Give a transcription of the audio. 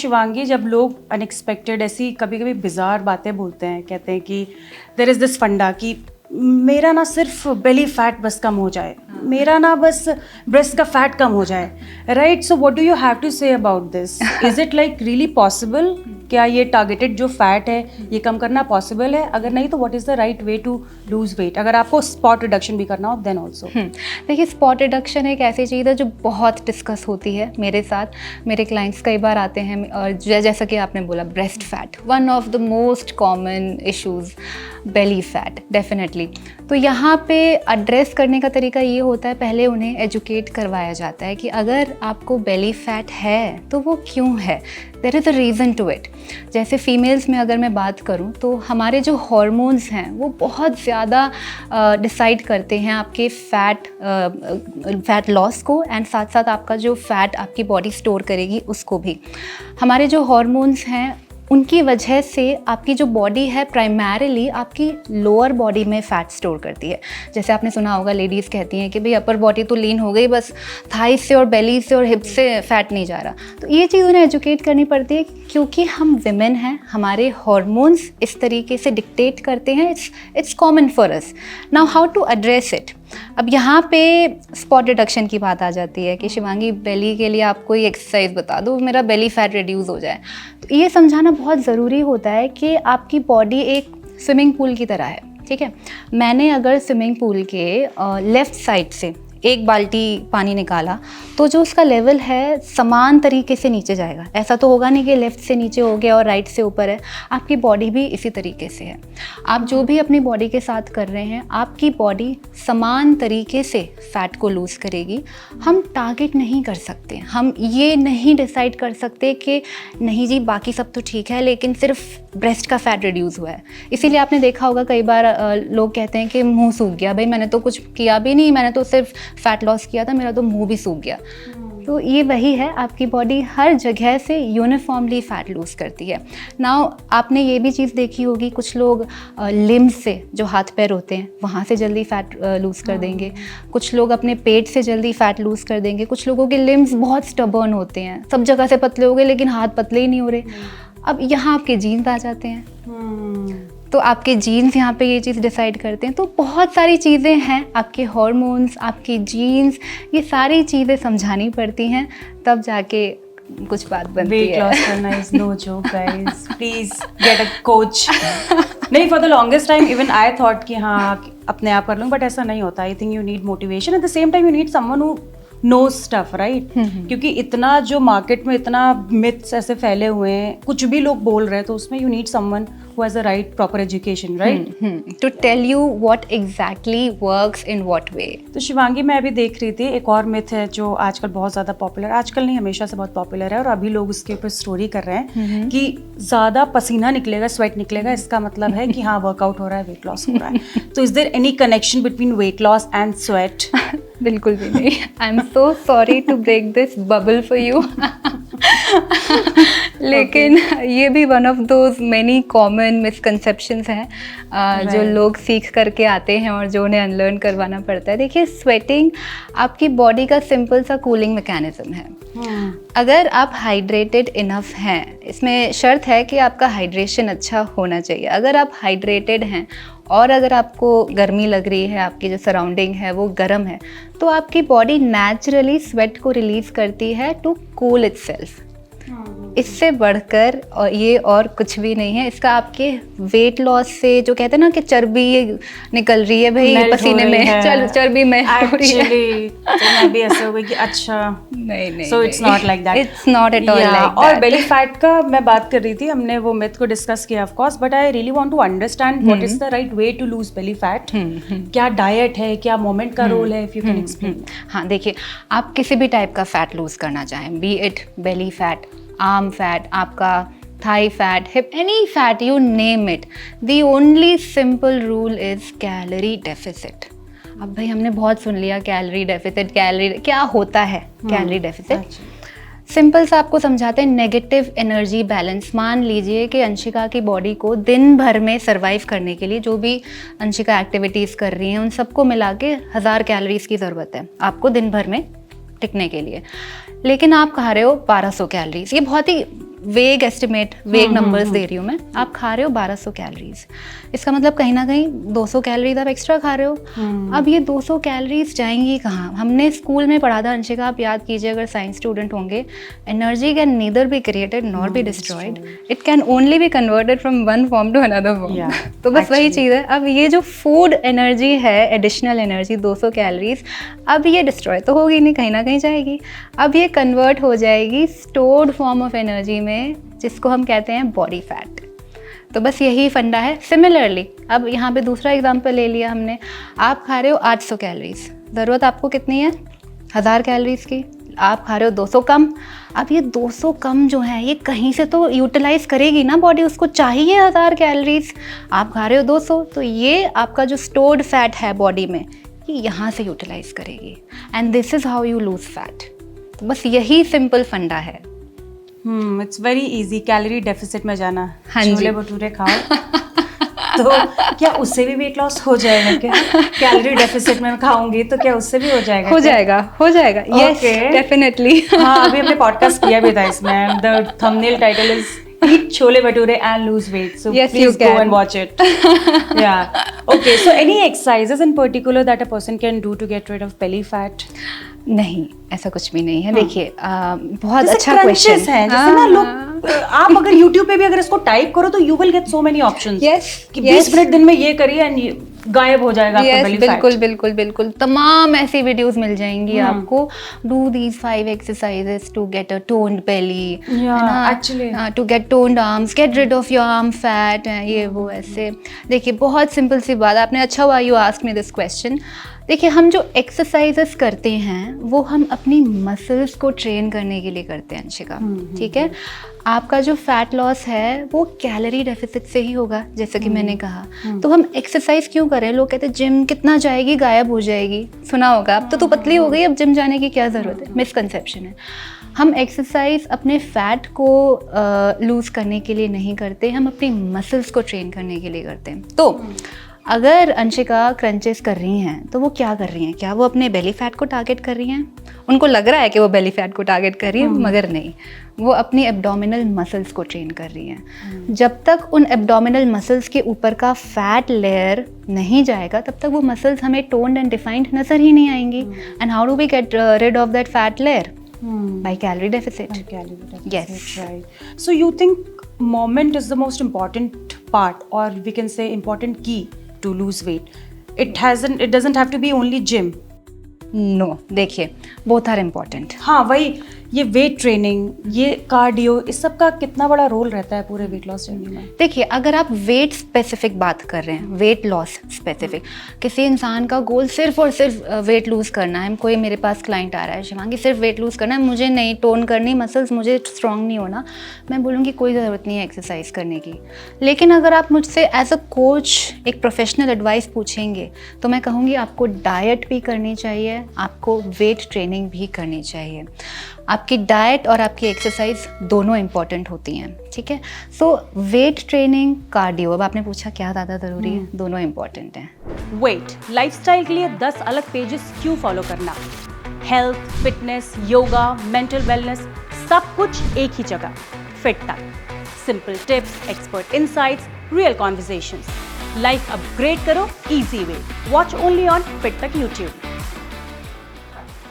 शिवांगी, जब लोग अनएक्सपेक्टेड ऐसी कभी कभी बिजार बातें बोलते हैं, कहते हैं कि देयर इज़ दिस फंडा कि मेरा ना सिर्फ बेली फैट बस कम हो जाए, मेरा ना बस ब्रेस्ट का फैट कम हो जाए, right? So what do you have to say about this? Is it like really possible? क्या ये टारगेटेड जो फैट है ये कम करना पॉसिबल है? अगर नहीं तो what is the right way to lose weight, अगर आपको स्पॉट रिडक्शन भी करना हो देन ऑल्सो? देखिए, स्पॉट रिडक्शन एक ऐसी चीज़ है जो बहुत डिस्कस होती है मेरे साथ। मेरे क्लाइंट्स कई बार आते हैं और जैसा कि आपने बोला, breast fat one of the most common issues, belly fat definitely. तो यहाँ पे एड्रेस करने का तरीका ये होता है, पहले उन्हें एजुकेट करवाया जाता है कि अगर आपको बेली फैट है तो वो क्यों है, there is a reason to it. जैसे फीमेल्स में अगर मैं बात करूँ तो हमारे जो हॉर्मोन्स हैं वो बहुत ज़्यादा डिसाइड करते हैं आपके फैट लॉस को, एंड साथ साथ आपका जो फैट आपकी बॉडी स्टोर करेगी उसको भी। हमारे जो हॉर्मोन्स हैं उनकी वजह से आपकी जो बॉडी है प्राइमरीली आपकी लोअर बॉडी में फ़ैट स्टोर करती है। जैसे आपने सुना होगा, लेडीज़ कहती हैं कि भाई अपर बॉडी तो लीन हो गई, बस थाई से और बेली से और हिप से फ़ैट नहीं जा रहा। तो ये चीज़ उन्हें एजुकेट करनी पड़ती है क्योंकि हम विमेन हैं, हमारे हॉर्मोन्स इस तरीके से डिक्टेट करते हैं। It's common for us. Now how to address it? अब यहाँ पे स्पॉट रिडक्शन की बात आ जाती है कि शिवांगी, बेली के लिए आप कोई एक्सरसाइज बता दो, मेरा बेली फैट रिड्यूस हो जाए। तो ये समझाना बहुत ज़रूरी होता है कि आपकी बॉडी एक स्विमिंग पूल की तरह है, ठीक है? मैंने अगर स्विमिंग पूल के लेफ़्ट साइड से एक बाल्टी पानी निकाला तो जो उसका लेवल है समान तरीके से नीचे जाएगा। ऐसा तो होगा नहीं कि लेफ़्ट से नीचे हो गया और राइट से ऊपर है। आपकी बॉडी भी इसी तरीके से है। आप जो भी अपनी बॉडी के साथ कर रहे हैं, आपकी बॉडी समान तरीके से फ़ैट को लूज़ करेगी। हम टारगेट नहीं कर सकते, हम ये नहीं डिसाइड कर सकते कि नहीं जी बाकी सब तो ठीक है लेकिन सिर्फ ब्रेस्ट का फ़ैट रिड्यूस हुआ है। इसीलिए आपने देखा होगा कई बार लोग कहते हैं कि मुँह सूख गया, भाई मैंने तो कुछ किया भी नहीं, मैंने तो सिर्फ फैट लॉस किया था, मेरा तो मुंह भी सूख गया। तो ये वही है, आपकी बॉडी हर जगह से यूनिफॉर्मली फ़ैट लूज़ करती है। नाउ आपने ये भी चीज़ देखी होगी, कुछ लोग लिम्स से, जो हाथ पैर होते हैं, वहाँ से जल्दी फ़ैट लूज़ कर देंगे। कुछ लोग अपने पेट से जल्दी फ़ैट लूज़ कर देंगे। कुछ लोगों के लिम्स बहुत स्टबर्न होते हैं, सब जगह से पतले हो गए लेकिन हाथ पतले ही नहीं हो रहे। अब यहाँ आपके जीन्स आ जाते हैं। तो आपके जीन्स यहाँ पे ये चीज़ डिसाइड करते हैं। तो बहुत सारी चीज़ें हैं, आपके हॉर्मोन्स, आपके जीन्स, ये सारी चीज़ें समझानी पड़ती हैं, तब जाके कुछ बात बनती है। वेट लॉस करना is no joke guys, please get a coach. नहीं, for the longest time even I thought कि हाँ अपने आप कर लूँ, बट ऐसा नहीं होता। I think you need motivation, at the same time you need someone who know stuff, right? क्योंकि इतना जो मार्केट में इतना मिथ्स ऐसे फैले हुए हैं, कुछ भी लोग बोल रहे हैं, तो उसमें you need someone who has a right proper education, right? To tell you what exactly works in what way. तो शिवांगी, मैं अभी देख रही थी एक और मिथ है जो आजकल बहुत ज़्यादा पॉपुलर, आजकल नहीं हमेशा से बहुत पॉपुलर है, और अभी लोग उसके ऊपर स्टोरी कर रहे हैं कि ज़्यादा पसीना निकलेगा, स्वेट निकलेगा, इसका मतलब है कि हाँ वर्कआउट हो रहा है, वेट लॉस हो रहा है। तो is there any connection between weight loss and sweat? बिल्कुल भी नहीं। I am so sorry to break this bubble for you. लेकिन ये भी one of those many common misconceptions हैं जो लोग सीख करके आते हैं और जो उन्हें अनलर्न करवाना पड़ता है। देखिए, स्वेटिंग आपकी बॉडी का सिंपल सा कूलिंग मैकेनिज्म है। अगर आप हाइड्रेटेड इनफ हैं, इसमें शर्त है कि आपका हाइड्रेशन अच्छा होना चाहिए। अगर आप हाइड्रेटेड हैं और अगर आपको गर्मी लग रही है, आपकी जो सराउंडिंग है वो गर्म है, तो आपकी बॉडी नेचुरली स्वेट को रिलीज़ करती है टू कूल इटसेल्फ। इससे बढ़कर और ये और कुछ भी नहीं है। इसका आपके वेट लॉस से, जो कहते हैं ना कि चर्बी निकल रही है भाई पसीने में, चर्बी में एक्चुअली तो मैं भी ऐसे हो गई कि अच्छा नहीं, so it's not like that, it's not at all like that. और बेली फैट का मैं बात कर रही थी, हमने वो मिथ को डिस्कस किया of course, but I really want to understand what is the right way to lose belly fat. क्या डाइट है, क्या मोमेंट का रोल है, इफ यू कैन एक्सप्लेन। हाँ, देखिए, आप किसी भी टाइप का फैट लूज करना चाहें, be it belly fat, arm fat, आपका thigh fat, hip, any fat, you name it, the only simple rule is calorie deficit. अब भाई हमने बहुत सुन लिया कैलोरी डेफिसिट, कैलोरी क्या होता है कैलोरी डेफिसिट? सिंपल सा आपको समझाते हैं, नेगेटिव एनर्जी बैलेंस। मान लीजिए कि अंशिका की बॉडी को दिन भर में सर्वाइव करने के लिए जो भी अंशिका एक्टिविटीज़ कर रही हैं उन सबको मिला के 1000 कैलोरीज की ज़रूरत है आपको दिन भर में टिकने के लिए, लेकिन आप खा रहे हो 1200 कैलोरीज। ये बहुत ही वेग एस्टिमेट, वेग नंबर्स दे रही हूँ मैं, आप खा रहे हो 1200 कैलोरीज, इसका मतलब कहीं ना कहीं 200 कैलोरीज आप एक्स्ट्रा खा रहे हो। अब ये 200 कैलोरीज जाएंगी कहाँ? हमने स्कूल में पढ़ा था अंशिका, आप याद कीजिए अगर साइंस स्टूडेंट होंगे, energy can neither be created nor be destroyed, it can only be converted from one form to another form. तो बस वही चीज़ है। अब ये जो फूड एनर्जी है, एडिशनल एनर्जी 200 कैलोरीज, अब ये डिस्ट्रॉय तो होगी नहीं, कहीं ना कहीं जाएगी। अब ये कन्वर्ट हो जाएगी स्टोर्ड फॉर्म ऑफ एनर्जी में, जिसको हम कहते हैं बॉडी फैट। तो बस यही फंडा है। सिमिलरली अब यहाँ पे दूसरा एग्जांपल ले लिया हमने, आप खा रहे हो 800 कैलोरीज, ज़रूरत आपको कितनी है 1000 कैलोरीज की, आप खा रहे हो 200 कम। अब ये 200 कम जो है ये कहीं से तो यूटिलाइज करेगी ना बॉडी, उसको चाहिए 1000 कैलोरीज, आप खा रहे हो 200, तो ये आपका जो स्टोर्ड फैट है बॉडी में ये यहाँ से यूटिलाइज करेगी, and this is how you lose fat. तो बस यही सिंपल फंडा है। It's very easy, calorie deficit में जाना, हाँ जी। छोले भटूरे खाओ तो क्या उससे भी वेट लॉस हो जाएगा? क्या कैलोरी डेफिसिट में खाऊंगी तो क्या उससे भी हो जाएगा? हो जाएगा, हो जाएगा, यस डेफिनेटली। हाँ, अभी हमने पॉडकास्ट किया भी था इसमें, the thumbnail title is eat chole bhature and lose weight, so Yes, please you go can. and watch it. Yeah. Okay, so any exercises in particular that a person can do to get rid of belly fat? नहीं, ऐसा कुछ भी नहीं है। देखिए बहुत जैसे अच्छा crunches क्वेश्चन हैं, जैसे ना लोग, आप अगर YouTube पे भी अगर इसको टाइप करो तो you will get so many options. Yes, कि yes. 20 मिनट दिन में ये करिए and गायब हो जाएगा आपका Yes, belly बिल्कुल fat. बिल्कुल बिल्कुल, तमाम ऐसी वीडियोस मिल जाएंगी आपको। Do these 5 exercises to get a toned belly, Yeah, actually. To get toned arms, get rid of your arm fat, ये वो ऐसे। देखिए बहुत सिंपल सी बात, आपने अच्छा हुआ you asked me this question. देखिए हम जो एक्सरसाइजेस करते हैं वो हम अपनी मसल्स को ट्रेन करने के लिए करते हैं अंशिका, ठीक है। आपका जो फैट लॉस है वो कैलोरी डेफिसिट से ही होगा, जैसे कि मैंने कहा। तो हम एक्सरसाइज क्यों करें? लोग कहते हैं जिम कितना जाएगी, गायब हो जाएगी, सुना होगा, अब तो तू पतली हो गई, अब जिम जाने की क्या ज़रूरत है। मिसकंसेप्शन है। हम एक्सरसाइज अपने फैट को लूज़ करने के लिए नहीं करते, हम अपनी मसल्स को ट्रेन करने के लिए करते हैं। तो अगर अंशिका क्रंचेस कर रही हैं तो वो क्या कर रही हैं? क्या वो अपने बेली फैट को टारगेट कर रही हैं? उनको लग रहा है कि वो बेली फैट को टारगेट कर रही है, मगर नहीं, वो अपनी एब्डोमिनल मसल्स को ट्रेन कर रही हैं। जब तक उन एब्डोमिनल मसल्स के ऊपर का फैट लेयर नहीं जाएगा तब तक वो मसल्स हमें टोन्ड एंड डिफाइंड नजर ही नहीं आएंगी। And how do we get rid of that fat layer? By calorie deficit. By calorie deficit, Yes. right. So you think moment is the most important part, or we can say important key to lose weight? It doesn't have to be only gym. No, देखिए both are important. हाँ, वही ये weight training, ये cardio, इस सब का कितना बड़ा रोल रहता है पूरे वेट लॉस जर्नी में? देखिए अगर आप वेट स्पेसिफिक बात कर रहे हैं, वेट लॉस स्पेसिफिक, किसी इंसान का गोल सिर्फ और सिर्फ वेट लूज़ करना है, कोई मेरे पास क्लाइंट आ रहा है, शिवांगी सिर्फ वेट लूज़ करना है, मुझे नहीं टोन करनी मसल्स, मुझे स्ट्रॉन्ग नहीं होना, मैं बोलूँगी कोई ज़रूरत नहीं है एक्सरसाइज करने की। लेकिन अगर आप मुझसे एज अ कोच एक प्रोफेशनल एडवाइस पूछेंगे तो मैं कहूँगी आपको डाइट भी करनी चाहिए, आपको वेट ट्रेनिंग भी करनी चाहिए। आपकी डाइट और आपकी एक्सरसाइज दोनों इम्पॉर्टेंट होती हैं, ठीक है। सो वेट ट्रेनिंग, कार्डियो, अब आपने पूछा क्या ज़्यादा ज़रूरी है, दोनों इम्पॉर्टेंट हैं। वेट लाइफस्टाइल के लिए 10 अलग पेजेस क्यों फॉलो करना? Health, fitness, yoga, mental wellness, सब कुछ एक ही जगह, Fit Tak. Simple tips, expert insights, real conversations. Life upgrade करो easy way. Watch only on Fit Tak YouTube.